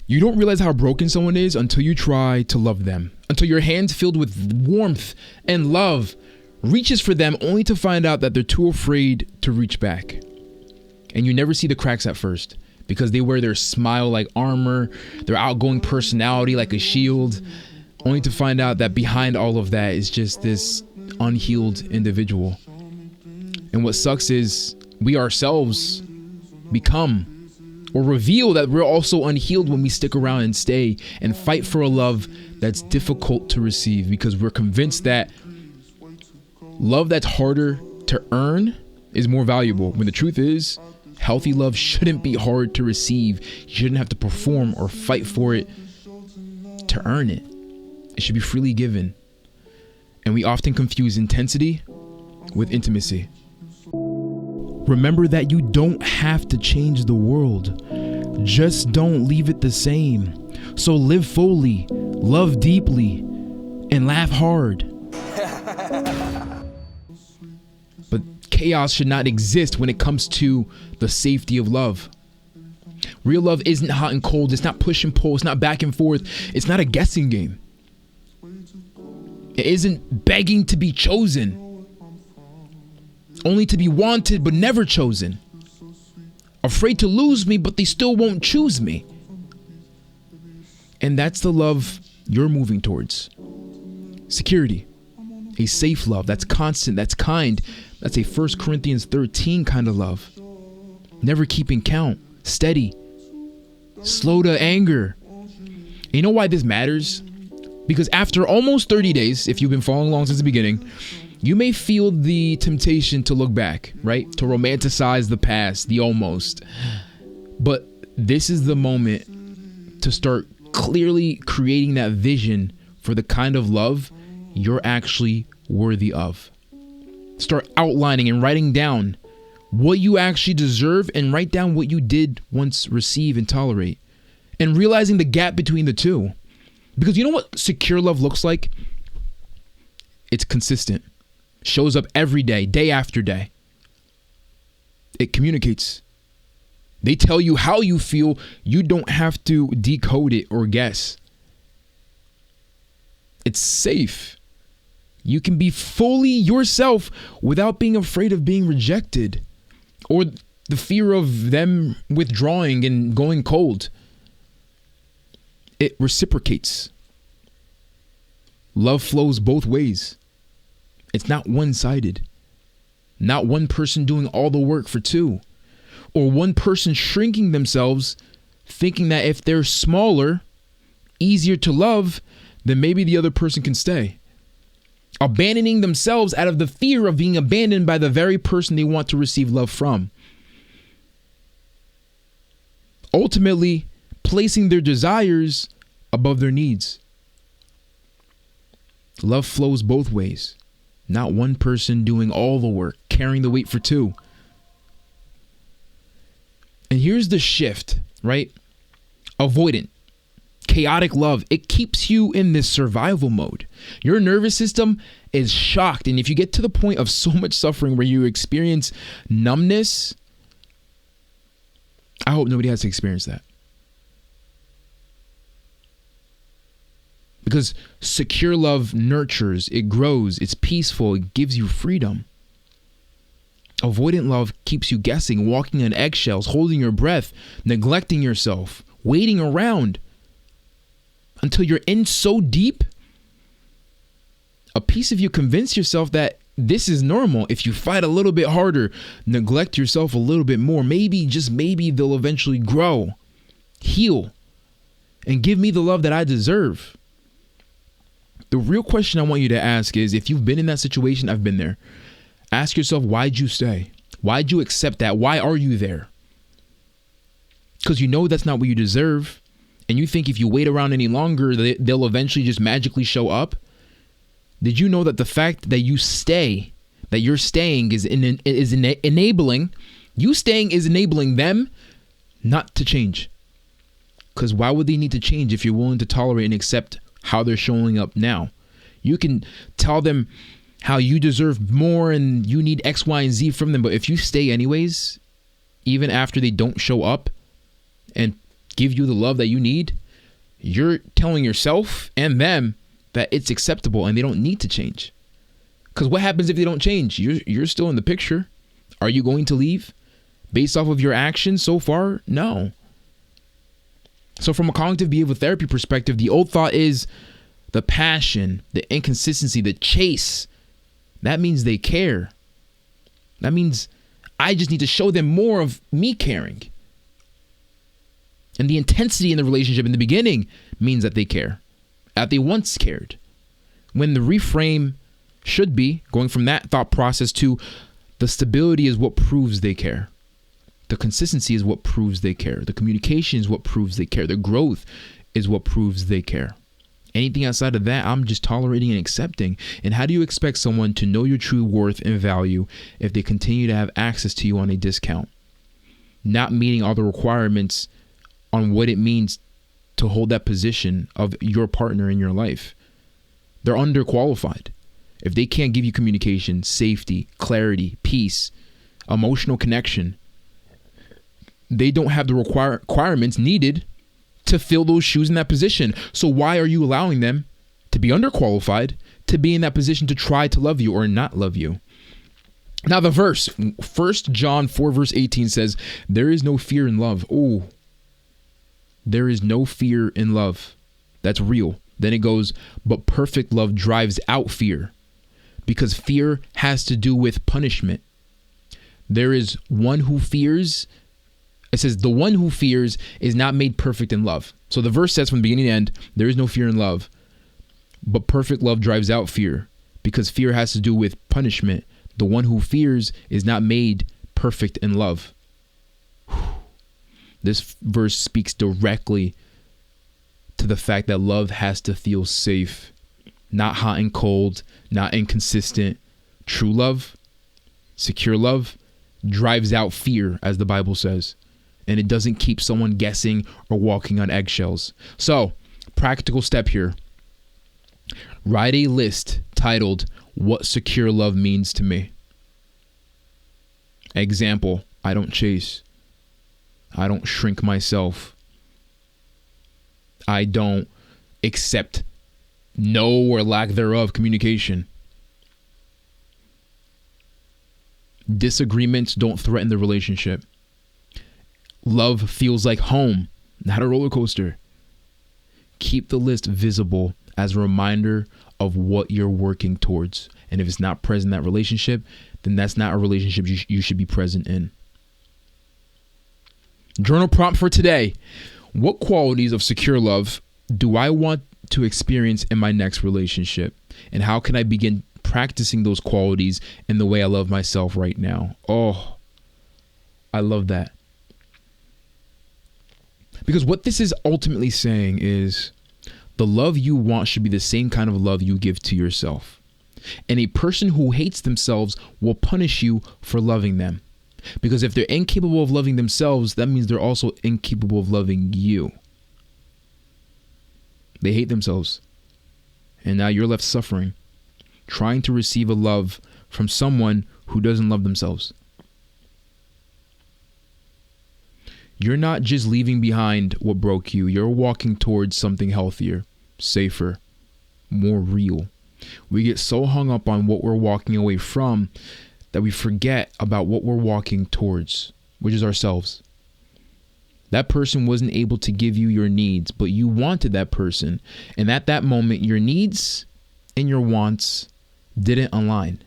You don't realize how broken someone is until you try to love them, until your hands filled with warmth and love reaches for them only to find out that they're too afraid to reach back. And you never see the cracks at first because they wear their smile like armor, their outgoing personality like a shield, only to find out that behind all of that is just this unhealed individual. And what sucks is we ourselves become or reveal that we're also unhealed when we stick around and stay and fight for a love that's difficult to receive, because we're convinced that love that's harder to earn is more valuable, when the truth is healthy love shouldn't be hard to receive. You shouldn't have to perform or fight for it to earn it. It should be freely given. And we often confuse intensity with intimacy. Remember that you don't have to change the world. Just don't leave it the same. So live fully, love deeply, and laugh hard. But chaos should not exist when it comes to the safety of love. Real love isn't hot and cold. It's not push and pull. It's not back and forth. It's not a guessing game. It isn't begging to be chosen, only to be wanted but never chosen. Afraid to lose me, but they still won't choose me. And that's the love you're moving towards. Security. A safe love that's constant, that's kind. That's a 1 Corinthians 13 kind of love. Never keeping count. Steady. Slow to anger. And you know why this matters? Because after almost 30 days, if you've been following along since the beginning, you may feel the temptation to look back, right? To romanticize the past, the almost. But this is the moment to start clearly creating that vision for the kind of love you're actually worthy of. Start outlining and writing down what you actually deserve, and write down what you did once receive and tolerate, and realizing the gap between the two. Because you know what secure love looks like? It's consistent. Shows up every day, day after day. It communicates. They tell you how you feel. You don't have to decode it or guess. It's safe. You can be fully yourself without being afraid of being rejected or the fear of them withdrawing and going cold. It reciprocates. Love flows both ways. It's not one-sided. Not one person doing all the work for two, or one person shrinking themselves, thinking that if they're smaller, easier to love, then maybe the other person can stay. Abandoning themselves out of the fear of being abandoned by the very person they want to receive love from. Ultimately, placing their desires above their needs. Love flows both ways. Not one person doing all the work, carrying the weight for two. And here's the shift, right? Avoidant, chaotic love. It keeps you in this survival mode. Your nervous system is shocked. And if you get to the point of so much suffering where you experience numbness, I hope nobody has to experience that. Because secure love nurtures, it grows, it's peaceful, it gives you freedom. Avoidant love keeps you guessing, walking on eggshells, holding your breath, neglecting yourself, waiting around until you're in so deep. A piece of you convince yourself that this is normal. If you fight a little bit harder, neglect yourself a little bit more, maybe, just maybe, they'll eventually grow, heal, and give me the love that I deserve. The real question I want you to ask is, if you've been in that situation, I've been there. Ask yourself, why'd you stay? Why'd you accept that? Why are you there? Because you know that's not what you deserve. And you think if you wait around any longer, they'll eventually just magically show up. Did you know that the fact that you stay, that you're staying is enabling, you staying is enabling them not to change? Because why would they need to change if you're willing to tolerate and accept how they're showing up now? You can tell them how you deserve more and you need X, Y, and Z from them. But if you stay anyways, even after they don't show up and give you the love that you need, you're telling yourself and them that it's acceptable and they don't need to change. Because what happens if they don't change? You're still in the picture. Are you going to leave based off of your actions so far? No. So from a cognitive behavioral therapy perspective, the old thought is the passion, the inconsistency, the chase. That means they care. That means I just need to show them more of me caring. And the intensity in the relationship in the beginning means that they care, that they once cared. When the reframe should be going from that thought process to the stability is what proves they care. The consistency is what proves they care. The communication is what proves they care. The growth is what proves they care. Anything outside of that, I'm just tolerating and accepting. And how do you expect someone to know your true worth and value if they continue to have access to you on a discount? Not meeting all the requirements on what it means to hold that position of your partner in your life. They're underqualified. If they can't give you communication, safety, clarity, peace, emotional connection, they don't have the requirements needed to fill those shoes in that position. So why are you allowing them to be underqualified to be in that position to try to love you or not love you? Now the verse, 1 John 4 verse 18 says, there is no fear in love. Oh, there is no fear in love. That's real. Then it goes, but perfect love drives out fear, because fear has to do with punishment. There is one who fears. It says the one who fears is not made perfect in love. So the verse says from the beginning to end, there is no fear in love, but perfect love drives out fear, because fear has to do with punishment. The one who fears is not made perfect in love. This verse speaks directly to the fact that love has to feel safe, not hot and cold, not inconsistent. True love, secure love, drives out fear, as the Bible says. And it doesn't keep someone guessing or walking on eggshells. So, practical step here. Write a list titled, What Secure Love Means to Me. Example, I don't chase. I don't shrink myself. I don't accept no or lack thereof communication. Disagreements don't threaten the relationship. Love feels like home, not a roller coaster. Keep the list visible as a reminder of what you're working towards. And if it's not present in that relationship, then that's not a relationship you should be present in. Journal prompt for today. What qualities of secure love do I want to experience in my next relationship? And how can I begin practicing those qualities in the way I love myself right now? Oh, I love that. Because what this is ultimately saying is the love you want should be the same kind of love you give to yourself. And a person who hates themselves will punish you for loving them. Because if they're incapable of loving themselves, that means they're also incapable of loving you. They hate themselves. And now you're left suffering, trying to receive a love from someone who doesn't love themselves. You're not just leaving behind what broke you. You're walking towards something healthier, safer, more real. We get so hung up on what we're walking away from that we forget about what we're walking towards, which is ourselves. That person wasn't able to give you your needs, but you wanted that person. And at that moment, your needs and your wants didn't align.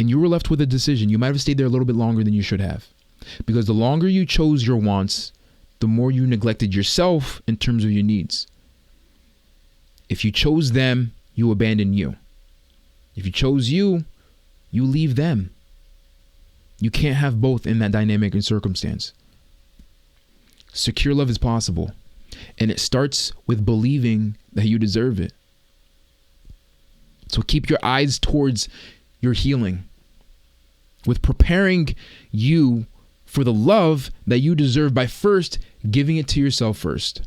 And you were left with a decision. You might have stayed there a little bit longer than you should have. Because the longer you chose your wants, the more you neglected yourself in terms of your needs. If you chose them, you abandon you. If you chose you, you leave them. You can't have both in that dynamic and circumstance. Secure love is possible. And it starts with believing that you deserve it. So keep your eyes towards your healing, with preparing you for the love that you deserve by first giving it to yourself first.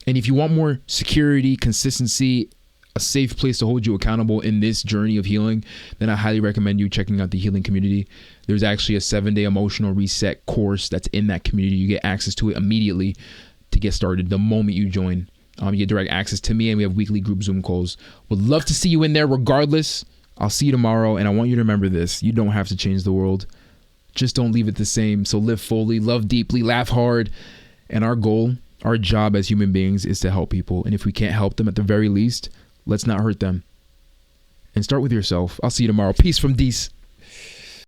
And if you want more security, consistency, a safe place to hold you accountable in this journey of healing, then I highly recommend you checking out the Healing Community. There's actually a 7-day emotional reset course that's in that community. You get access to it immediately to get started the moment you join. You get direct access to me, and we have weekly group Zoom calls. Would love to see you in there regardless. I'll see you tomorrow, and I want you to remember this. You don't have to change the world. Just don't leave it the same. So live fully, love deeply, laugh hard. And our goal, our job as human beings is to help people. And if we can't help them, at the very least, let's not hurt them. And start with yourself. I'll see you tomorrow. Peace from Dees.